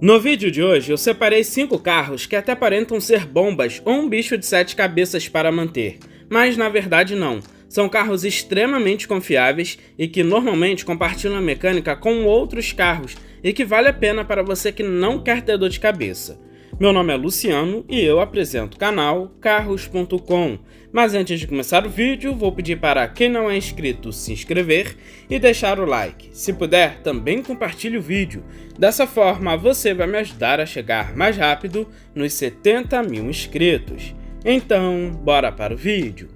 No vídeo de hoje eu separei 5 carros que até aparentam ser bombas ou um bicho de 7 cabeças para manter, mas na verdade não. São carros extremamente confiáveis e que normalmente compartilham a mecânica com outros carros e que vale a pena para você que não quer ter dor de cabeça. Meu nome é Luciano e eu apresento o canal Carros.com. Mas antes de começar o vídeo, vou pedir para quem não é inscrito se inscrever e deixar o like. Se puder, também compartilhe o vídeo. Dessa forma, você vai me ajudar a chegar mais rápido nos 70 mil inscritos. Então, bora para o vídeo.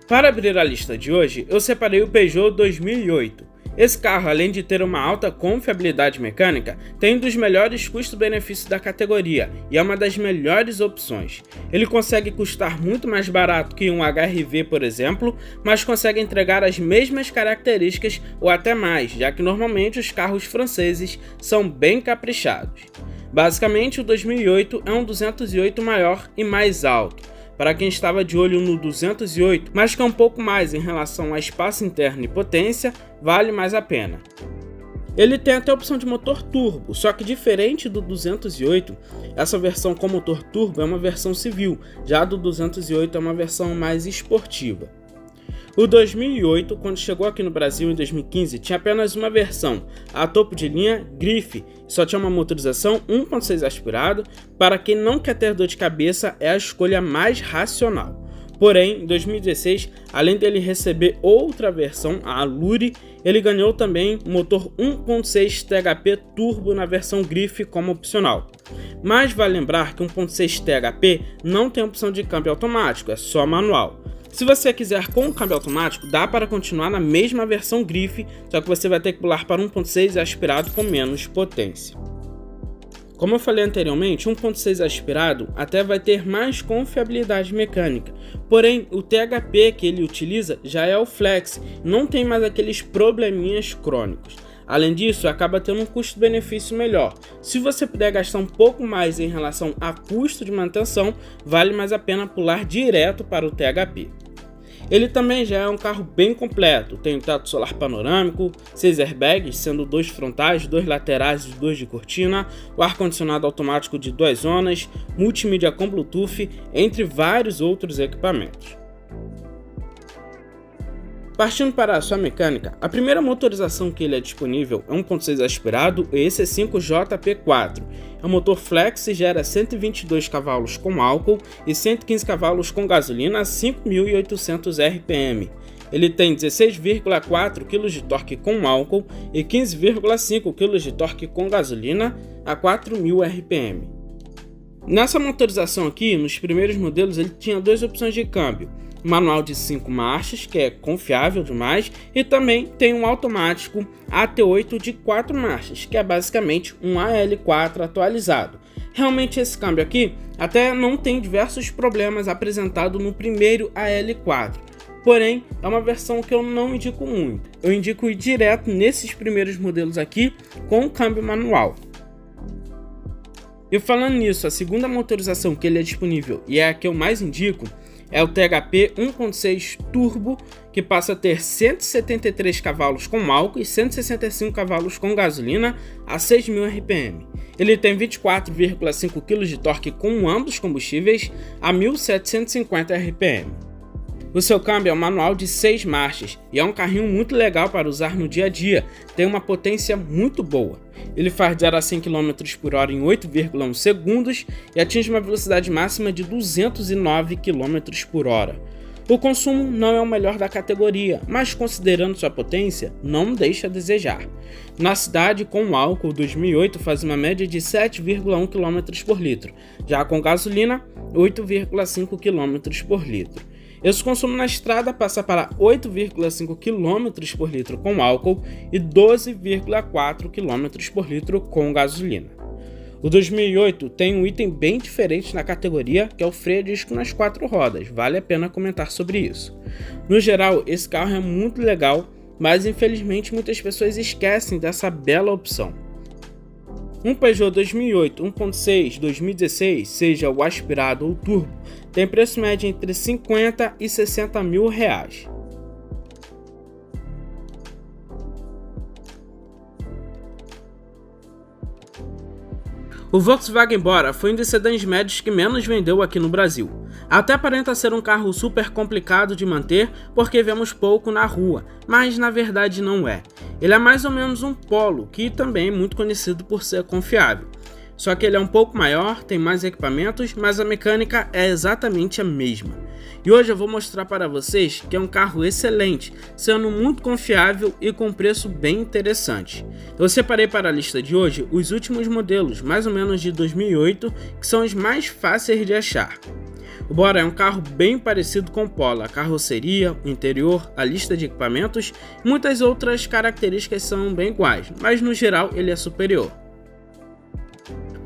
Para abrir a lista de hoje, eu separei o Peugeot 2008. Esse carro, além de ter uma alta confiabilidade mecânica, tem um dos melhores custo-benefício da categoria e é uma das melhores opções. Ele consegue custar muito mais barato que um HR-V, por exemplo, mas consegue entregar as mesmas características ou até mais, já que normalmente os carros franceses são bem caprichados. Basicamente, o 2008 é um 208 maior e mais alto. Para quem estava de olho no 208, mas quer um pouco mais em relação a espaço interno e potência, vale mais a pena. Ele tem até a opção de motor turbo, só que diferente do 208, essa versão com motor turbo é uma versão civil, já a do 208 é uma versão mais esportiva. O 2008, quando chegou aqui no Brasil em 2015, tinha apenas uma versão, a topo de linha Grife, só tinha uma motorização 1.6 aspirado. Para quem não quer ter dor de cabeça, é a escolha mais racional. Porém, em 2016, além dele receber outra versão, a Allure, ele ganhou também o motor 1.6 THP Turbo na versão Grife como opcional. Mas vale lembrar que 1.6 THP não tem opção de câmbio automático, é só manual. Se você quiser com o câmbio automático, dá para continuar na mesma versão Grife, só que você vai ter que pular para 1.6 aspirado com menos potência. Como eu falei anteriormente, 1.6 aspirado até vai ter mais confiabilidade mecânica, porém o THP que ele utiliza já é o Flex, não tem mais aqueles probleminhas crônicos. Além disso, acaba tendo um custo-benefício melhor. Se você puder gastar um pouco mais em relação a custo de manutenção, vale mais a pena pular direto para o THP. Ele também já é um carro bem completo, tem um teto solar panorâmico, 6 airbags, sendo 2 frontais, 2 laterais e 2 de cortina, o ar-condicionado automático de 2 zonas, multimídia com Bluetooth, entre vários outros equipamentos. Partindo para a sua mecânica, a primeira motorização que ele é disponível é 1.6 aspirado EC5 JP4. É um motor flex e gera 122 cavalos com álcool e 115 cavalos com gasolina a 5.800 RPM. Ele tem 16,4 kg de torque com álcool e 15,5 kg de torque com gasolina a 4.000 RPM. Nessa motorização aqui, nos primeiros modelos, ele tinha 2 opções de câmbio. Manual de 5 marchas, que é confiável demais, e também tem um automático AT8 de 4 marchas, que é basicamente um AL4 atualizado. Realmente esse câmbio aqui até não tem diversos problemas apresentados no primeiro AL4, porém é uma versão que eu não indico muito. Eu indico ir direto nesses primeiros modelos aqui com o câmbio manual. E falando nisso, a segunda motorização que ele é disponível e é a que eu mais indico é o THP 1.6 Turbo, que passa a ter 173 cavalos com álcool e 165 cavalos com gasolina a 6.000 RPM. Ele tem 24,5 kg de torque com ambos combustíveis a 1.750 RPM. O seu câmbio é um manual de 6 marchas e é um carrinho muito legal para usar no dia a dia, tem uma potência muito boa. Ele faz de 0 a 100 km por hora em 8,1 segundos e atinge uma velocidade máxima de 209 km por hora. O consumo não é o melhor da categoria, mas considerando sua potência, não deixa a desejar. Na cidade, com álcool, 2008 faz uma média de 7,1 km por litro, já com gasolina, 8,5 km por litro. Esse consumo na estrada passa para 8,5 km por litro com álcool e 12,4 km por litro com gasolina. O 2008 tem um item bem diferente na categoria, que é o freio a disco nas 4 rodas, vale a pena comentar sobre isso. No geral, esse carro é muito legal, mas infelizmente muitas pessoas esquecem dessa bela opção. Um Peugeot 2008 1.6 2016, seja o aspirado ou turbo, tem preço médio entre 50 e 60 mil reais. O Volkswagen Bora foi um dos sedãs médios que menos vendeu aqui no Brasil. Até aparenta ser um carro super complicado de manter porque vemos pouco na rua, mas na verdade não é. Ele é mais ou menos um Polo, que também é muito conhecido por ser confiável. Só que ele é um pouco maior, tem mais equipamentos, mas a mecânica é exatamente a mesma. E hoje eu vou mostrar para vocês que é um carro excelente, sendo muito confiável e com preço bem interessante. Eu separei para a lista de hoje os últimos modelos, mais ou menos de 2008, que são os mais fáceis de achar. O Bora é um carro bem parecido com o Polo, a carroceria, o interior, a lista de equipamentos e muitas outras características são bem iguais, mas no geral ele é superior.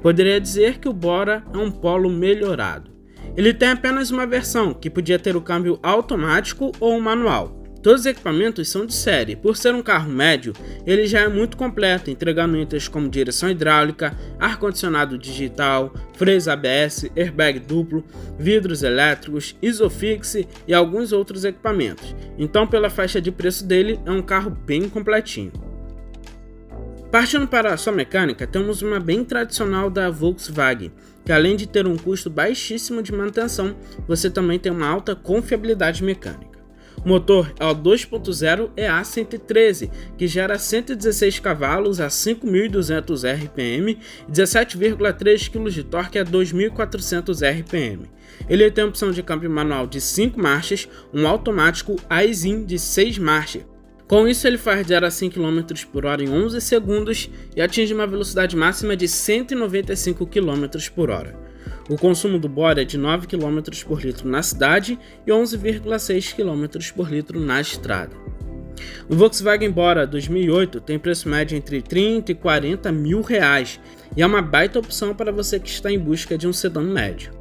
Poderia dizer que o Bora é um Polo melhorado. Ele tem apenas uma versão, que podia ter o câmbio automático ou manual. Todos os equipamentos são de série. Por ser um carro médio, ele já é muito completo, entregando itens como direção hidráulica, ar-condicionado digital, freios ABS, airbag duplo, vidros elétricos, Isofix e alguns outros equipamentos. Então, pela faixa de preço dele, é um carro bem completinho. Partindo para a sua mecânica, temos uma bem tradicional da Volkswagen, que além de ter um custo baixíssimo de manutenção, você também tem uma alta confiabilidade mecânica. O motor é o 2.0 EA113, que gera 116 cavalos a 5.200 RPM e 17,3 kg de torque a 2.400 RPM. Ele tem a opção de câmbio manual de 5 marchas, um automático i-Sim de 6 marchas. Com isso, ele faz de 0 a 100 km por hora em 11 segundos e atinge uma velocidade máxima de 195 km por hora. O consumo do Bora é de 9 km por litro na cidade e 11,6 km por litro na estrada. O Volkswagen Bora 2008 tem preço médio entre 30 e 40 mil reais e é uma baita opção para você que está em busca de um sedã médio.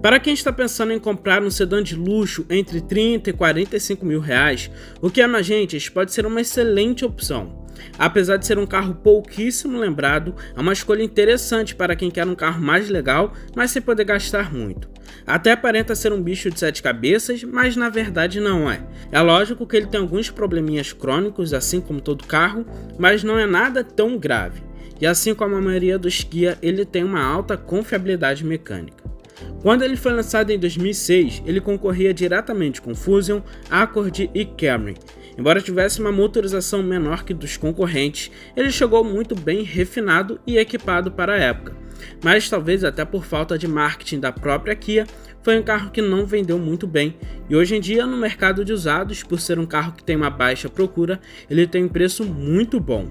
Para quem está pensando em comprar um sedã de luxo entre 30 e 45 mil reais, o Kia Magentis pode ser uma excelente opção. Apesar de ser um carro pouquíssimo lembrado, é uma escolha interessante para quem quer um carro mais legal, mas sem poder gastar muito. Até aparenta ser um bicho de 7 cabeças, mas na verdade não é. É lógico que ele tem alguns probleminhas crônicos, assim como todo carro, mas não é nada tão grave. E assim como a maioria dos Kia, ele tem uma alta confiabilidade mecânica. Quando ele foi lançado em 2006, ele concorria diretamente com Fusion, Accord e Camry. Embora tivesse uma motorização menor que dos concorrentes, ele chegou muito bem refinado e equipado para a época. Mas talvez até por falta de marketing da própria Kia, foi um carro que não vendeu muito bem. E hoje em dia, no mercado de usados, por ser um carro que tem uma baixa procura, ele tem um preço muito bom.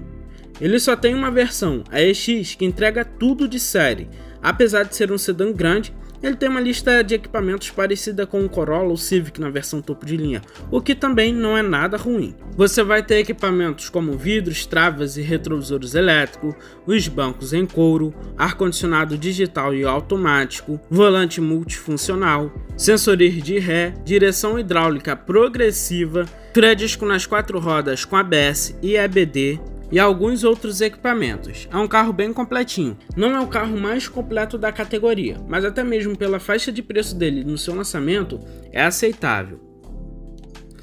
Ele só tem uma versão, a EX, que entrega tudo de série. Apesar de ser um sedã grande, ele tem uma lista de equipamentos parecida com o Corolla ou Civic na versão topo de linha, o que também não é nada ruim. Você vai ter equipamentos como vidros, travas e retrovisores elétricos, os bancos em couro, ar-condicionado digital e automático, volante multifuncional, sensores de ré, direção hidráulica progressiva, freio disco nas 4 rodas com ABS e EBD, e alguns outros equipamentos. É um carro bem completinho. Não é o carro mais completo da categoria, mas até mesmo pela faixa de preço dele no seu lançamento, é aceitável.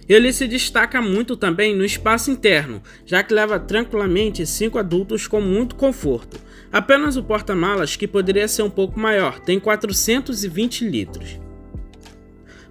Ele se destaca muito também no espaço interno, já que leva tranquilamente 5 adultos com muito conforto. Apenas o porta-malas, que poderia ser um pouco maior, tem 420 litros.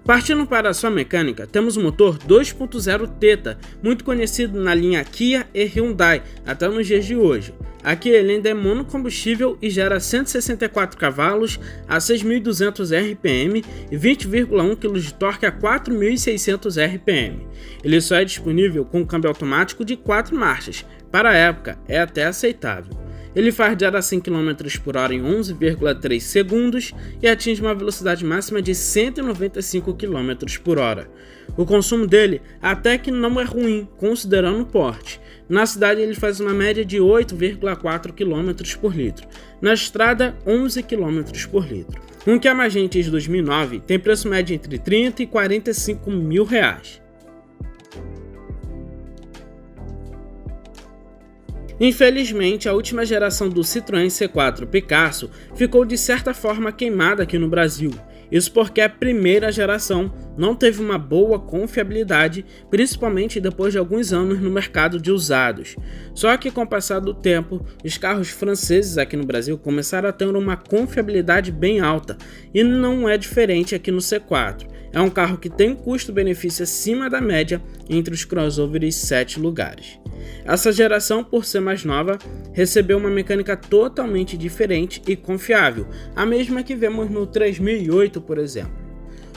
Partindo para a sua mecânica, temos o motor 2.0 Theta, muito conhecido na linha Kia e Hyundai, até nos dias de hoje. Aqui ele ainda é monocombustível e gera 164 cavalos a 6.200 RPM e 20,1 kg de torque a 4.600 RPM. Ele só é disponível com câmbio automático de 4 marchas, para a época é até aceitável. Ele faz de 0 a 100 km por hora em 11,3 segundos e atinge uma velocidade máxima de 195 km por hora. O consumo dele até que não é ruim, considerando o porte. Na cidade ele faz uma média de 8,4 km por litro, na estrada 11 km por litro. Um Kia Magentis 2009 tem preço médio entre 30 e 45 mil reais. Infelizmente, a última geração do Citroën C4 Picasso ficou de certa forma queimada aqui no Brasil. Isso porque a primeira geração não teve uma boa confiabilidade, principalmente depois de alguns anos no mercado de usados. Só que com o passar do tempo, os carros franceses aqui no Brasil começaram a ter uma confiabilidade bem alta, e não é diferente aqui no C4. É um carro que tem um custo-benefício acima da média entre os crossovers 7 lugares. Essa geração, por ser mais nova, recebeu uma mecânica totalmente diferente e confiável, a mesma que vemos no 3008, por exemplo.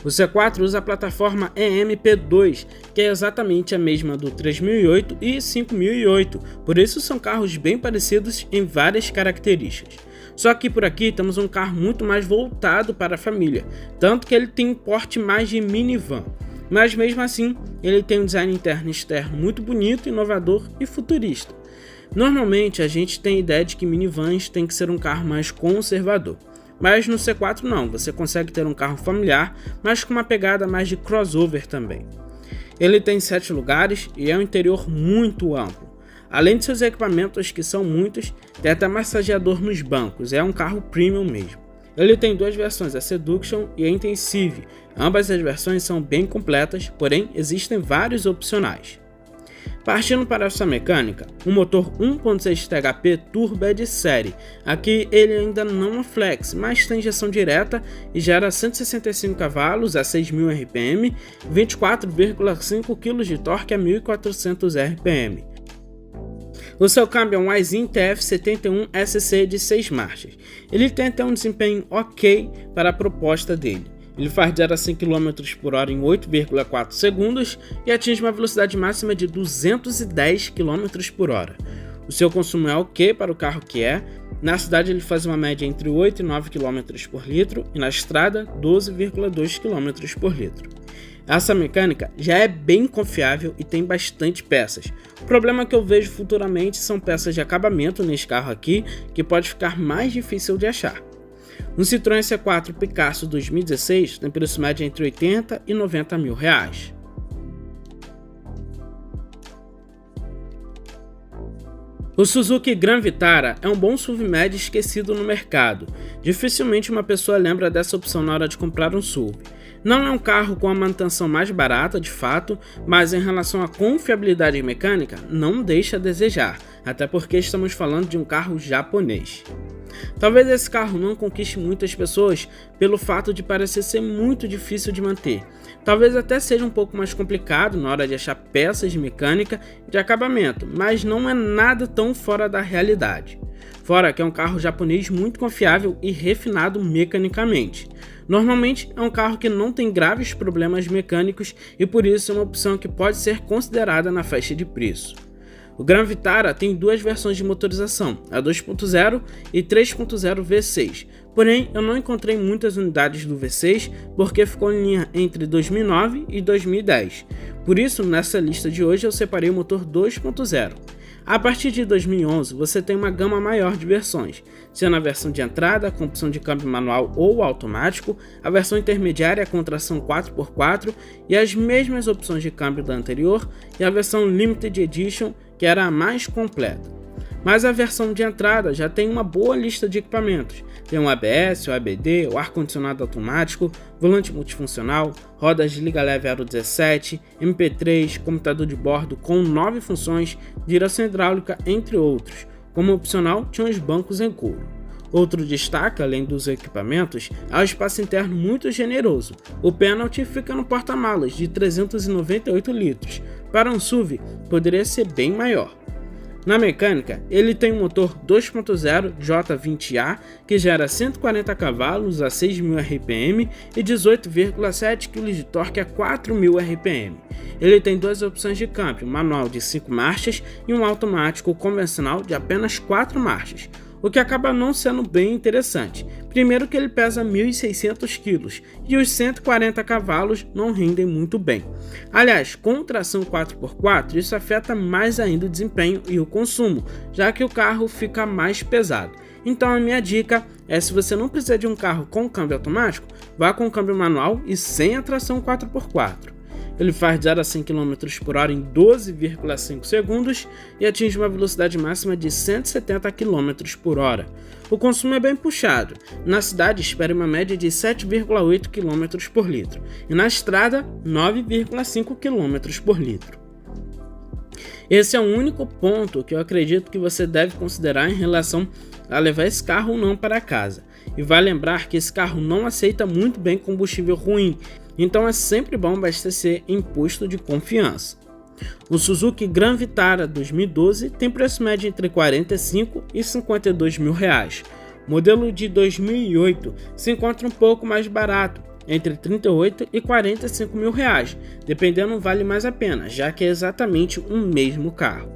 O C4 usa a plataforma EMP2, que é exatamente a mesma do 3008 e 5008, por isso são carros bem parecidos em várias características. Só que por aqui temos um carro muito mais voltado para a família, tanto que ele tem um porte mais de minivan. Mas mesmo assim, ele tem um design interno e externo muito bonito, inovador e futurista. Normalmente a gente tem a ideia de que minivans tem que ser um carro mais conservador. Mas no C4 não, você consegue ter um carro familiar, mas com uma pegada mais de crossover também. Ele tem 7 lugares e é um interior muito amplo. Além de seus equipamentos, que são muitos, tem até massageador nos bancos, é um carro premium mesmo. Ele tem duas versões, a Seduction e a Intensive. Ambas as versões são bem completas, porém existem vários opcionais. Partindo para a sua mecânica, o motor 1.6 THP Turbo é de série. Aqui ele ainda não é flex, mas tem injeção direta e gera 165 cavalos a 6.000 RPM, 24,5 kg de torque a 1.400 RPM. O seu câmbio é um Aisin TF71 SC de 6 marchas. Ele tem até um desempenho ok para a proposta dele. Ele faz de 0 a 100 km por hora em 8,4 segundos e atinge uma velocidade máxima de 210 km por hora. O seu consumo é ok para o carro que é. Na cidade ele faz uma média entre 8 e 9 km por litro e na estrada 12,2 km por litro. Essa mecânica já é bem confiável e tem bastante peças. O problema que eu vejo futuramente são peças de acabamento nesse carro aqui, que pode ficar mais difícil de achar. Um Citroën C4 Picasso 2016 tem preço médio entre 80 e 90 mil reais. O Suzuki Gran Vitara é um bom SUV médio esquecido no mercado. Dificilmente uma pessoa lembra dessa opção na hora de comprar um SUV. Não é um carro com a manutenção mais barata, de fato, mas em relação à confiabilidade mecânica, não deixa a desejar, até porque estamos falando de um carro japonês. Talvez esse carro não conquiste muitas pessoas pelo fato de parecer ser muito difícil de manter. Talvez até seja um pouco mais complicado na hora de achar peças de mecânica e de acabamento, mas não é nada tão fora da realidade. Fora que é um carro japonês muito confiável e refinado mecanicamente. Normalmente é um carro que não tem graves problemas mecânicos e por isso é uma opção que pode ser considerada na faixa de preço. O Gran Vitara tem duas versões de motorização, a 2.0 e 3.0 V6, porém eu não encontrei muitas unidades do V6 porque ficou em linha entre 2009 e 2010, por isso nessa lista de hoje eu separei o motor 2.0. A partir de 2011 você tem uma gama maior de versões, sendo a versão de entrada com opção de câmbio manual ou automático, a versão intermediária com tração 4x4 e as mesmas opções de câmbio da anterior, e a versão Limited Edition, que era a mais completa. Mas a versão de entrada já tem uma boa lista de equipamentos, tem um ABS, o ABD, o ar-condicionado automático, volante multifuncional, rodas de liga leve aro 17, MP3, computador de bordo com 9 funções, direção hidráulica, entre outros. Como opcional, tinha os bancos em couro. Outro destaque, além dos equipamentos, é o espaço interno muito generoso. O Penalty fica no porta-malas de 398 litros. Para um SUV, poderia ser bem maior. Na mecânica, ele tem um motor 2.0 J20A que gera 140 cavalos a 6.000 RPM e 18,7 kg de torque a 4.000 RPM. Ele tem duas opções de câmbio, manual de 5 marchas e um automático convencional de apenas 4 marchas, o que acaba não sendo bem interessante. Primeiro que ele pesa 1.600 kg e os 140 cavalos não rendem muito bem. Aliás, com tração 4x4 isso afeta mais ainda o desempenho e o consumo, já que o carro fica mais pesado. Então a minha dica é, se você não precisa de um carro com câmbio automático, vá com câmbio manual e sem a tração 4x4. Ele faz 0 a 100 km por hora em 12,5 segundos e atinge uma velocidade máxima de 170 km por hora. O consumo é bem puxado. Na cidade espere uma média de 7,8 km por litro e na estrada 9,5 km por litro. Esse é o único ponto que eu acredito que você deve considerar em relação a levar esse carro ou não para casa. E vai lembrar que esse carro não aceita muito bem combustível ruim, então é sempre bom abastecer em posto de confiança. O Suzuki Gran Vitara 2012 tem preço médio entre 45 e 52 mil reais. O modelo de 2008 se encontra um pouco mais barato, entre 38 e 45 mil reais, dependendo vale mais a pena, já que é exatamente o mesmo carro.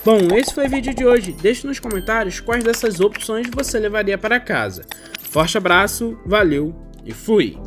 Bom, esse foi o vídeo de hoje. Deixe nos comentários quais dessas opções você levaria para casa. Forte abraço, valeu e fui!